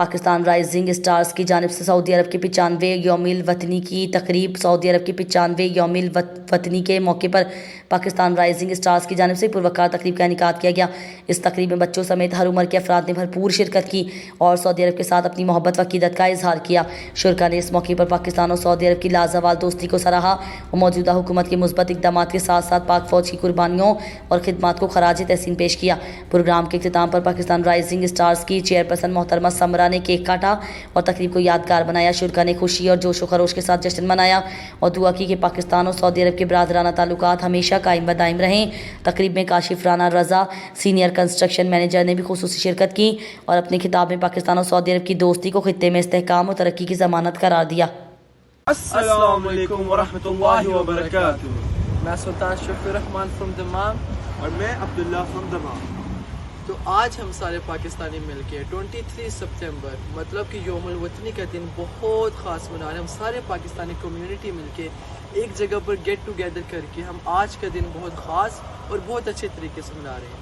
Pakistan rising stars کی جانب سے سعودی عرب کے 95 یوم الوطنی کی تقریب۔ سعودی عرب کے 95 یوم الوطنی کے موقع پر پاکستان رائزنگ اسٹارز کی جانب سے پروقار تقریب کا انعقاد کیا گیا۔ اس تقریب میں بچوں سمیت ہر عمر کے افراد نے بھرپور شرکت کی اور سعودی عرب کے ساتھ اپنی محبت و عقیدت کا اظہار کیا۔ شرکاء نے اس موقع پر پاکستان اور سعودی عرب کی لازوال دوستی کو سراہا اور موجودہ حکومت کے مثبت اقدامات کے ساتھ ساتھ پاک فوج کی قربانیوں اور خدمات کو خراج تحسین پیش کیا۔ پروگرام کے اختتام پر پاکستان رائزنگ اسٹارز کی چیئرپرسن محترمہ سمرا نے کیک کاٹا اور تقریب کو یادگار بنایا۔ شرکاء نے خوشی اور جوش و خروش کے ساتھ جشن منایا اور دعا کی کہ پاکستان اور سعودی عرب کے برادرانہ تعلقات ہمیشہ قائم و دائم رہیں۔ تقریب میں کاشف رانا رضا سینئر کنسٹرکشن مینیجر نے بھی خصوصی شرکت کی اور اپنے خطاب میں پاکستان اور سعودی عرب کی دوستی کو خطے میں استحکام اور ترقی کی ضمانت قرار دیا۔ السلام علیکم ورحمۃ اللہ وبرکاتہ۔ میں سلطان شفیع الرحمان فرام دمام اور میں عبداللہ فرام دمام۔ تو آج ہم سارے پاکستانی مل کے 23 ستمبر مطلب کہ یوم الوطنی کا دن بہت خاص منا رہے ہیں۔ ہم سارے پاکستانی کمیونٹی مل کے ایک جگہ پر گیٹ ٹوگیدر کر کے ہم آج کا دن بہت خاص اور بہت اچھے طریقے سے منا رہے ہیں۔